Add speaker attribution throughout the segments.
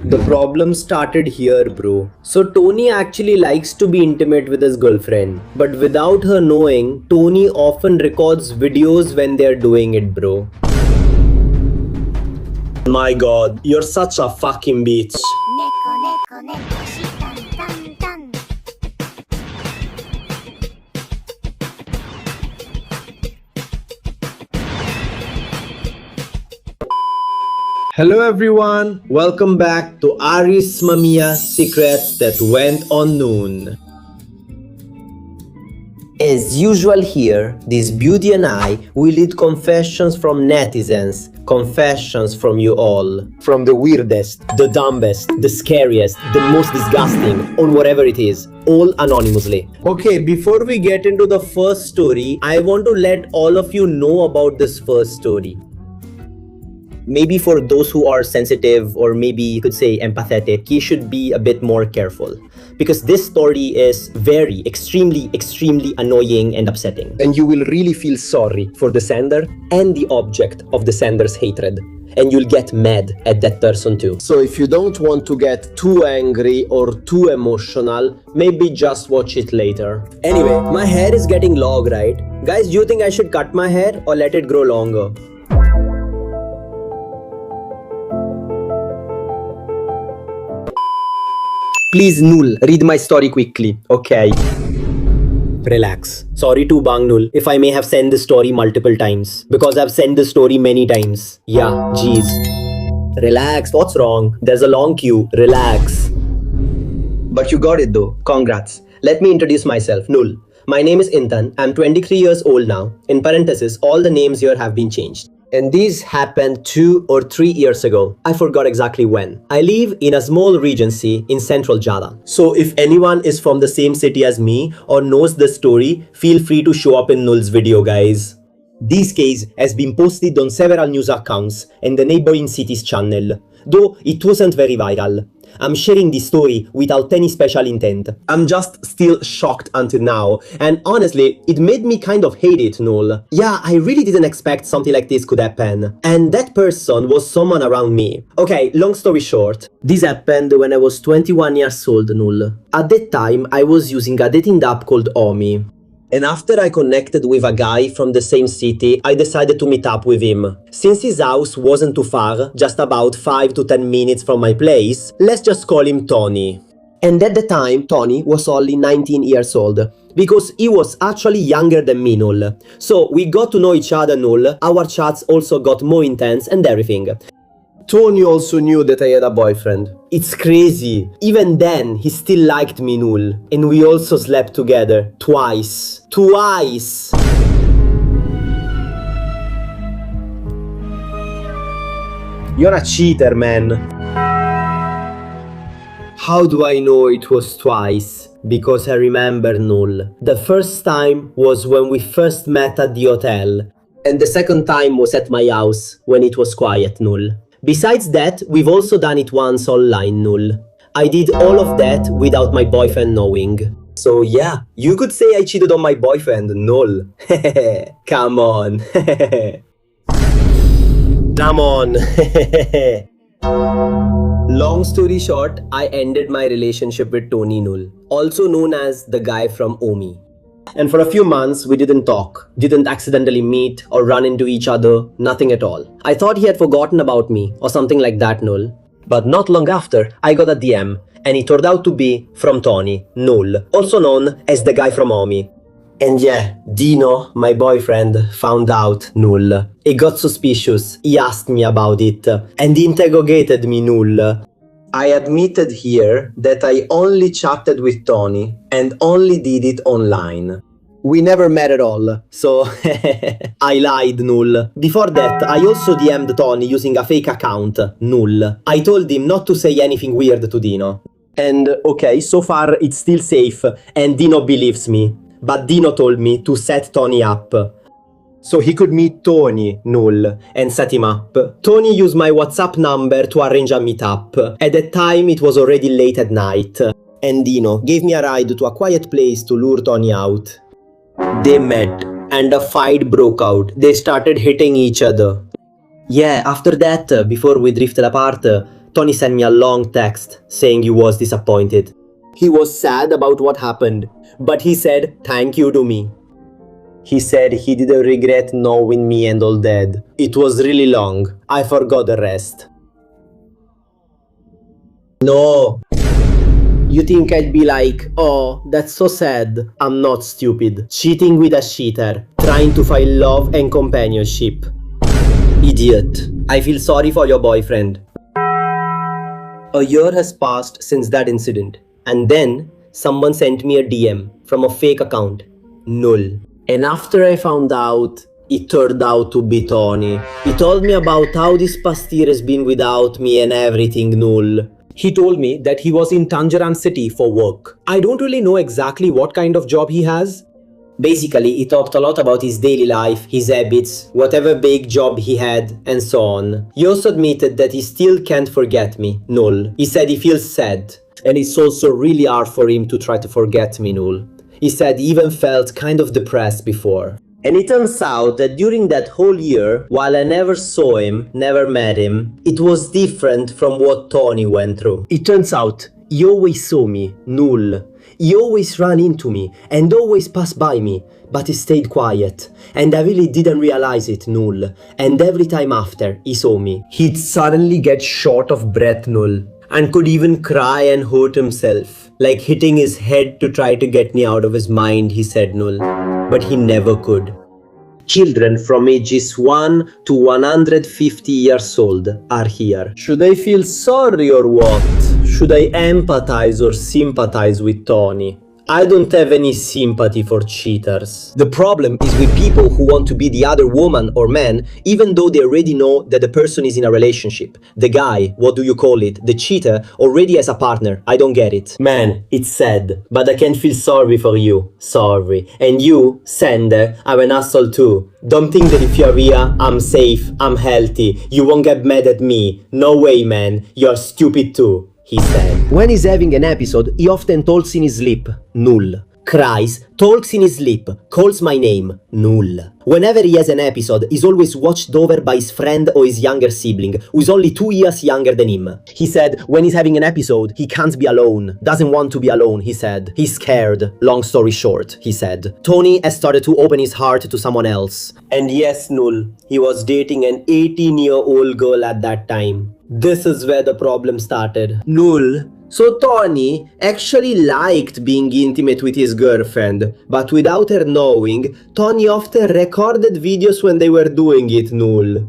Speaker 1: The problem started here, bro. So Tony actually likes to be intimate with his girlfriend. But without her knowing, Tony often records videos when they're doing it, bro. My god, you're such a fucking bitch. Hello everyone, welcome back to Aris Mamiya Secrets That Went Unknown. As usual here, this beauty and I will read confessions from netizens, confessions from you all. From the weirdest, the dumbest, the scariest, the most disgusting, or whatever it is, all anonymously. Okay, before we get into the first story, I want to let all of you know about this first story. Maybe for those who are sensitive or maybe you could say empathetic, you should be a bit more careful. Because this story is very, extremely annoying and upsetting. And you will really feel sorry for the sender and the object of the sender's hatred. And you'll get mad at that person too. So if you don't want to get too angry or too emotional, maybe just watch it later. Anyway, my hair is getting long, right? Guys, do you think I should cut my hair or let it grow longer? Please, Nul, read my story quickly, okay? Relax. Sorry to Bang Nul if I may have sent this story multiple times. Because I've sent this story many times. Yeah, jeez. Relax, what's wrong? There's a long queue, relax. But you got it though, congrats. Let me introduce myself, Nul. My name is Intan, I'm 23 years old now. In parentheses, all the names here have been changed. And this happened 2 or 3 years ago. I forgot exactly when. I live in a small regency in central Java. So if anyone is from the same city as me or knows the story, feel free to show up in Nul's video, guys. This case has been posted on several news accounts and the neighboring cities channel, though it wasn't very viral. I'm sharing this story without any special intent. I'm just still shocked until now, and honestly, it made me kind of hate it, Nul. Yeah, I really didn't expect something like this could happen. And that person was someone around me. Okay, long story short, this happened when I was 21 years old, Nul. At that time, I was using a dating app called Omi. And after I connected with a guy from the same city, I decided to meet up with him. Since his house wasn't too far, just about 5 to 10 minutes from my place, let's just call him Tony. And at the time, Tony was only 19 years old, because he was actually younger than me, Nul. So we got to know each other, Nul, our chats also got more intense and everything. Tony also knew that I had a boyfriend. It's crazy. Even then, he still liked me, Nul. And we also slept together. Twice. Twice! You're a cheater, man. How do I know it was twice? Because I remember, Nul. The first time was when we first met at the hotel. And the second time was at my house, when it was quiet, Nul. Besides that, we've also done it once online, Nul. I did all of that without my boyfriend knowing. So yeah, you could say I cheated on my boyfriend, Nul. Come on. Come on. Long story short, I ended my relationship with Tony, Nul, also known as the guy from Omi. And for a few months, we didn't talk, didn't accidentally meet or run into each other, nothing at all. I thought he had forgotten about me or something like that, Nul. But not long after, I got a DM, and it turned out to be from Tony, Nul, also known as the guy from Omi. And yeah, Dino, my boyfriend, found out, Nul. He got suspicious, he asked me about it, and he interrogated me, Nul. I admitted here that I only chatted with Tony and only did it online. We never met at all, so I lied, Nul. Before that, I also DM'd Tony using a fake account, Nul. I told him not to say anything weird to Dino. And okay, so far it's still safe and Dino believes me. But Dino told me to set Tony up. So he could meet Tony, Nul, and set him up. Tony used my WhatsApp number to arrange a meetup. At that time, it was already late at night. And Dino gave me a ride to a quiet place to lure Tony out. They met, and a fight broke out. They started hitting each other. Yeah, after that, before we drifted apart, Tony sent me a long text saying he was disappointed. He was sad about what happened, but he said thank you to me. He said he didn't regret knowing me and all that. It was really long. I forgot the rest. No. You think I'd be like, oh, that's so sad. I'm not stupid. Cheating with a cheater. Trying to find love and companionship. Idiot. I feel sorry for your boyfriend. A year has passed since that incident. And then, someone sent me a DM from a fake account. Null. And after I found out, it turned out to be Tony. He told me about how this past year has been without me and everything null. He told me that he was in Tangerang City for work. I don't really know exactly what kind of job he has. Basically, he talked a lot about his daily life, his habits, whatever big job he had, and so on. He also admitted that he still can't forget me, null. He said he feels sad, and it's also really hard for him to try to forget me, null. He said he even felt kind of depressed before. And it turns out that during that whole year, while I never saw him, never met him, it was different from what Tony went through. It turns out, he always saw me, null. He always ran into me and always passed by me, but he stayed quiet. And I really didn't realize it, null. And every time after he saw me, he'd suddenly get short of breath, null. And could even cry and hurt himself. Like hitting his head to try to get me out of his mind, he said, null. But he never could. Children from ages 1 to 150 years old are here. Should I feel sorry or what? Should I empathize or sympathize with Tony? I don't have any sympathy for cheaters. The problem is with people who want to be the other woman or man, even though they already know that the person is in a relationship. The guy, what do you call it, the cheater, already has a partner. I don't get it. Man, it's sad, but I can feel sorry for you. Sorry. And you, sender, I'm an asshole too. Don't think that if you're here, I'm safe, I'm healthy, you won't get mad at me. No way, man. You're stupid too. He said. When he's having an episode, he often talks in his sleep, null. Cries, talks in his sleep, calls my name, null. Whenever he has an episode, he's always watched over by his friend or his younger sibling, who is only 2 years younger than him. He said when he's having an episode, he can't be alone, doesn't want to be alone, he said. He's scared, long story short, he said. Tony has started to open his heart to someone else. And yes, null, he was dating an 18-year-old girl at that time. This is where the problem started. Null. So Tony actually liked being intimate with his girlfriend, but without her knowing, Tony often recorded videos when they were doing it, null.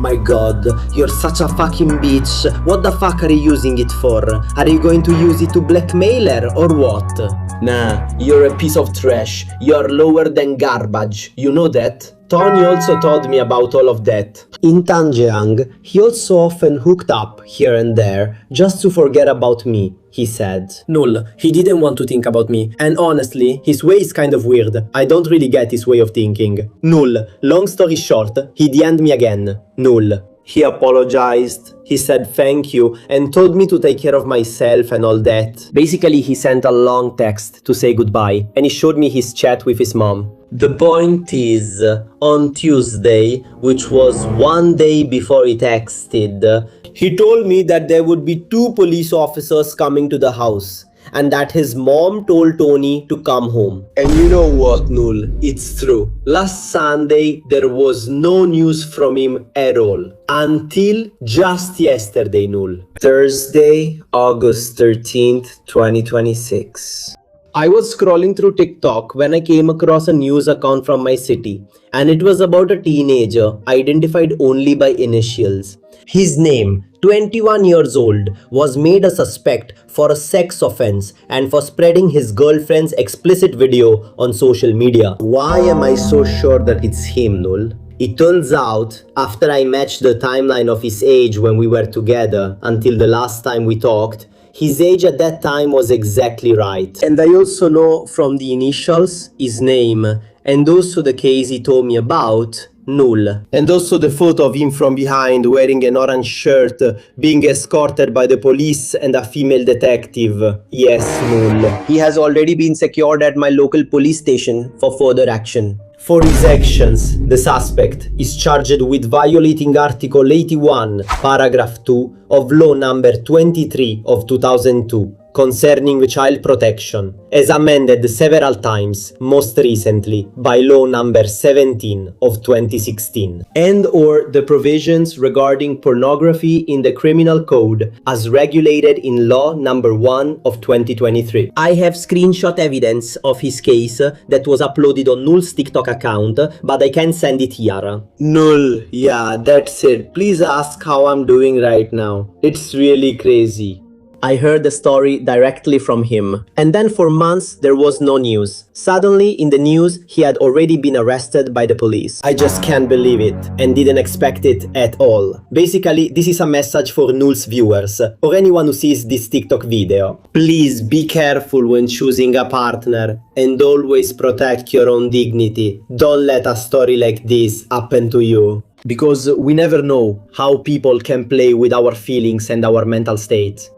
Speaker 1: My god, you're such a fucking bitch. What the fuck are you using it for? Are you going to use it to blackmail her or what? Nah, you're a piece of trash. You're lower than garbage. You know that? Tony also told me about all of that. In Tangerang, he also often hooked up here and there just to forget about me, he said. Null, he didn't want to think about me. And honestly, his way is kind of weird. I don't really get his way of thinking. Null, long story short, he DM'd me again. Null. He apologized, he said thank you, and told me to take care of myself and all that. Basically, he sent a long text to say goodbye, and he showed me his chat with his mom. The point is, on Tuesday, which was one day before he texted, he told me that there would be 2 police officers coming to the house. And that his mom told Tony to come home. And you know what, null? It's true. Last Sunday, there was no news from him at all. Until just yesterday, null. Thursday, August 13th, 2026. I was scrolling through TikTok when I came across a news account from my city. And it was about a teenager identified only by initials. His name, 21 years old, was made a suspect for a sex offense and for spreading his girlfriend's explicit video on social media. Why am I so sure that it's him, null? It turns out, after I matched the timeline of his age when we were together until the last time we talked, his age at that time was exactly right. And I also know from the initials, his name, and also the case he told me about, null. And also the photo of him from behind wearing an orange shirt, being escorted by the police and a female detective. Yes, null. He has already been secured at my local police station for further action. For his actions, the suspect is charged with violating Article 81, Paragraph 2 of Law Number 23 of 2002 concerning child protection, as amended several times, most recently by Law Number 17 of 2016, and/or the provisions regarding pornography in the Criminal Code as regulated in Law Number 1 of 2023. I have screenshot evidence of his case that was uploaded on Null's TikTok account, but I can't send it here. Null, yeah, that's it. Please ask how I'm doing right now. It's really crazy. I heard the story directly from him. And then for months, there was no news. Suddenly, in the news, he had already been arrested by the police. I just can't believe it and didn't expect it at all. Basically, this is a message for Null's viewers or anyone who sees this TikTok video. Please be careful when choosing a partner and always protect your own dignity. Don't let a story like this happen to you. Because we never know how people can play with our feelings and our mental state.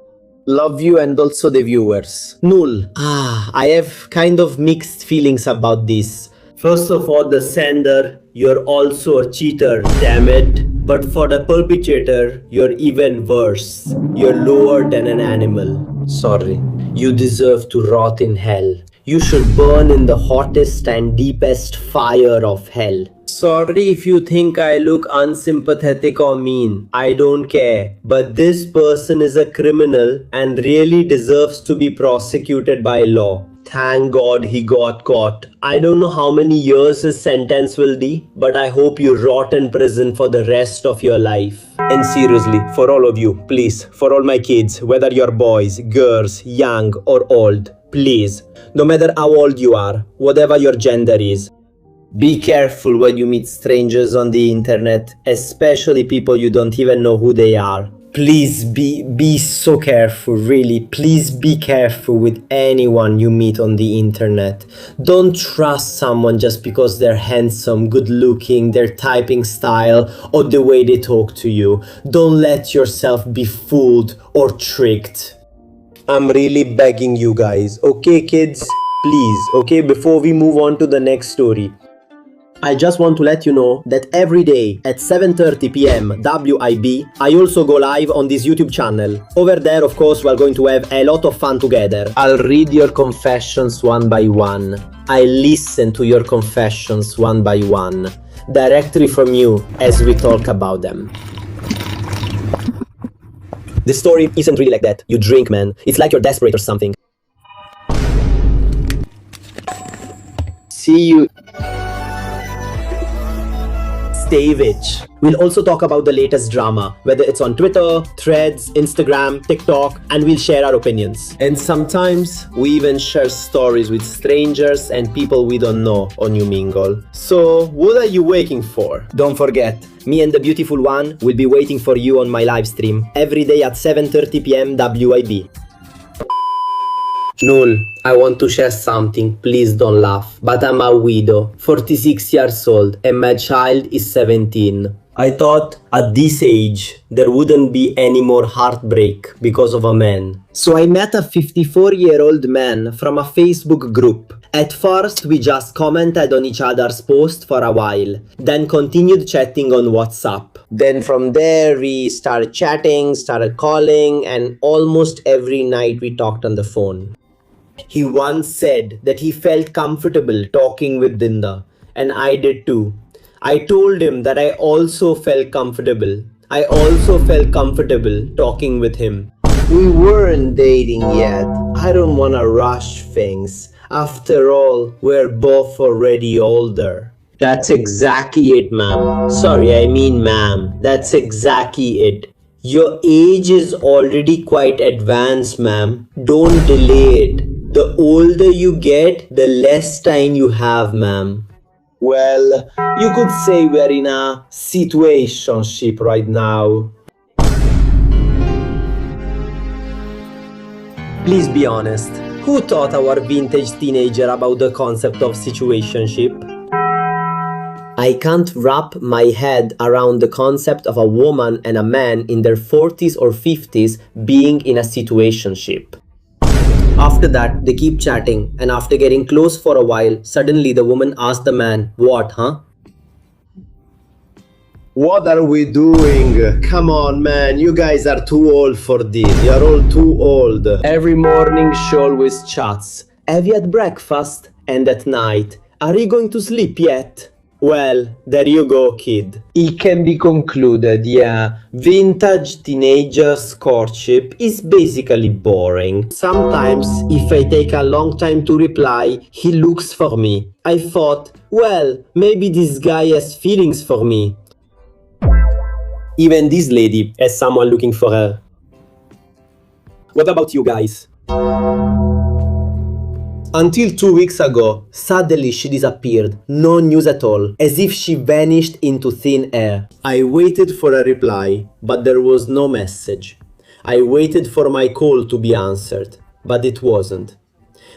Speaker 1: Love you and also the viewers. Null, I have kind of mixed feelings about this. First of all, the sender, you're also a cheater, damn it. But for the perpetrator, you're even worse. You're lower than an animal. Sorry. You deserve to rot in hell. You should burn in the hottest and deepest fire of hell. Sorry if you think I look unsympathetic or mean. I don't care. But this person is a criminal and really deserves to be prosecuted by law. Thank God he got caught. I don't know how many years his sentence will be, but I hope you rot in prison for the rest of your life. And seriously, for all of you, please, for all my kids, whether you're boys, girls, young or old, please, no matter how old you are, whatever your gender is, be careful when you meet strangers on the internet, especially people you don't even know who they are. Please be so careful, really. Please be careful with anyone you meet on the internet. Don't trust someone just because they're handsome, good looking, their typing style, or the way they talk to you. Don't let yourself be fooled or tricked. I'm really begging you guys, okay kids? Please, okay, before we move on to the next story. I just want to let you know that every day at 7:30 p.m. WIB, I also go live on this YouTube channel. Over there, of course, we're going to have a lot of fun together. I'll read your confessions one by one. I listen to your confessions one by one, directly from you as we talk about them. The story isn't really like that. You drink, man. It's like you're desperate or something. See you. Stavich. We'll also talk about the latest drama, whether it's on Twitter, Threads, Instagram, TikTok, and we'll share our opinions. And sometimes we even share stories with strangers and people we don't know on New Mingle. So what are you waiting for? Don't forget, me and the beautiful one will be waiting for you on my live stream every day at 7:30 p.m. WIB. Null, I want to share something, please don't laugh. But I'm a widow, 46 years old, and my child is 17. I thought at this age, there wouldn't be any more heartbreak because of a man. So I met a 54-year-old man from a Facebook group. At first, we just commented on each other's posts for a while, then continued chatting on WhatsApp. Then from there, we started chatting, started calling, and almost every night we talked on the phone. He once said that he felt comfortable talking with Dinda, and I did too. I told him that I also felt comfortable. I also felt comfortable talking with him. We weren't dating yet. I don't wanna rush things. After all, we're both already older. That's exactly it, ma'am. Sorry, I mean ma'am. That's exactly it. Your age is already quite advanced, ma'am. Don't delay it. The older you get, the less time you have, ma'am. Well, you could say we're in a situationship right now. Please be honest. Who taught our vintage teenager about the concept of situationship? I can't wrap my head around the concept of a woman and a man in their 40s or 50s being in a situationship. After that, they keep chatting, and after getting close for a while, suddenly the woman asks the man, "What, huh? What are we doing? Come on, man, you guys are too old for this. You're all too old." Every morning she always chats. "Have you had breakfast?" And at night, "Are you going to sleep yet?" Well, there you go, kid. It can be concluded, yeah. Vintage teenager's courtship is basically boring. Sometimes, if I take a long time to reply, he looks for me. I thought, well, maybe this guy has feelings for me. Even this lady has someone looking for her. What about you guys? Until 2 weeks ago, suddenly she disappeared, no news at all, as if she vanished into thin air. I waited for a reply, but there was no message. I waited for my call to be answered, but it wasn't.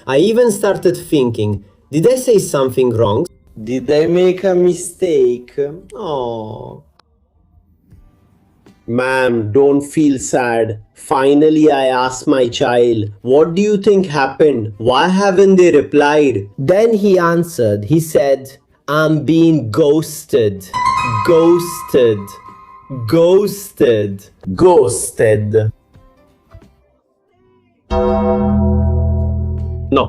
Speaker 1: I even started thinking, did I say something wrong? Did I make a mistake? Oh. Ma'am, don't feel sad. Finally, I asked my child, "What do you think happened? Why haven't they replied?" Then he answered. He said, "I'm being ghosted. Ghosted. Ghosted. Ghosted." No.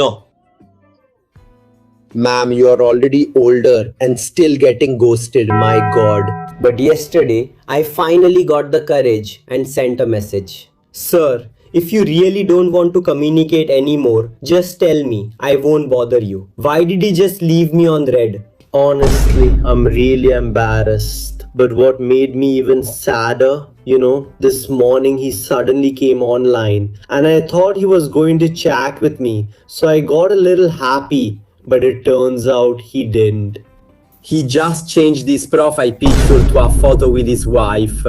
Speaker 1: No. Ma'am, you are already older and still getting ghosted, my god. But yesterday, I finally got the courage and sent a message. "Sir, if you really don't want to communicate anymore, just tell me. I won't bother you. Why did he just leave me on red?" Honestly, I'm really embarrassed. But what made me even sadder, this morning he suddenly came online and I thought he was going to chat with me. So I got a little happy, but it turns out he didn't. He just changed his profile picture to a photo with his wife.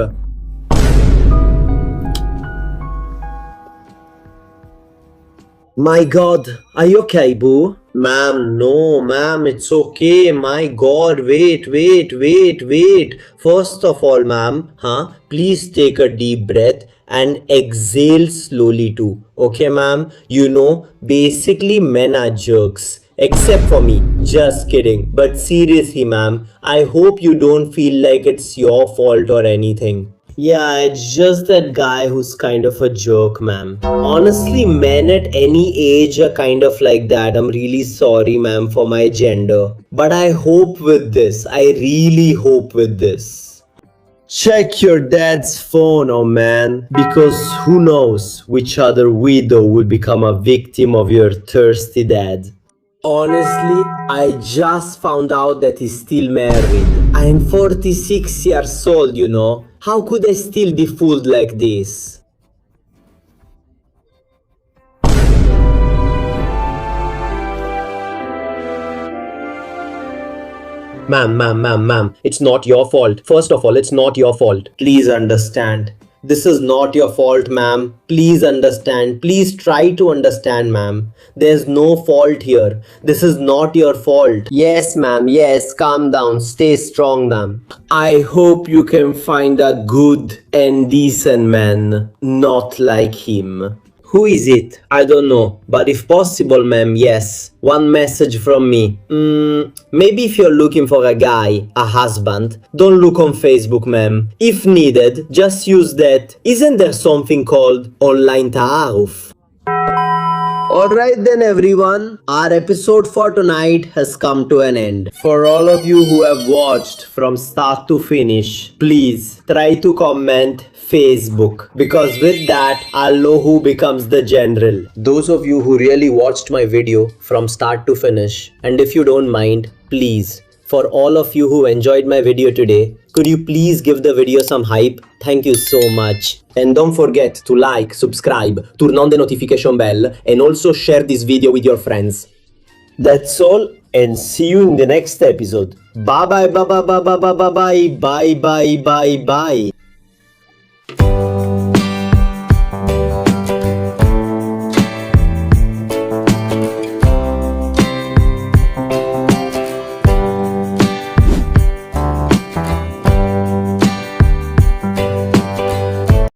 Speaker 1: My god, are you okay, boo? Ma'am, no, ma'am, it's okay. My god, wait. First of all, ma'am, please take a deep breath and exhale slowly too. Okay, ma'am? Basically men are jerks. Except for me. Just kidding. But seriously, ma'am, I hope you don't feel like it's your fault or anything. Yeah, it's just that guy who's kind of a jerk, ma'am. Honestly, men at any age are kind of like that. I'm really sorry, ma'am, for my gender. But I hope with this, I really hope with this. Check your dad's phone, oh man, because who knows which other widow will become a victim of your thirsty dad. Honestly, I just found out that he's still married. I'm 46 years old. How could I still be fooled like this? Ma'am, it's not your fault. First of all, it's not your fault. Please understand. This is not your fault, ma'am. Please understand. Please try to understand, ma'am. There's no fault here. This is not your fault. Yes, ma'am. Yes, calm down. Stay strong, ma'am. I hope you can find a good and decent man, not like him. Who is it? I don't know. But if possible, ma'am, yes. One message from me. Maybe if you're looking for a guy, a husband, don't look on Facebook, ma'am. If needed, just use that. Isn't there something called online ta'aruf? Alright then everyone, our episode for tonight has come to an end. For all of you who have watched from start to finish, please try to comment Facebook, because with that I'll know who becomes the general. Those of you who really watched my video from start to finish, and if you don't mind, please, for all of you who enjoyed my video today, could you please give the video some hype? Thank you so much. And don't forget to like, subscribe, turn on the notification bell, and also share this video with your friends. That's all, and see you in the next episode. Bye bye bye bye bye bye bye bye bye bye bye bye.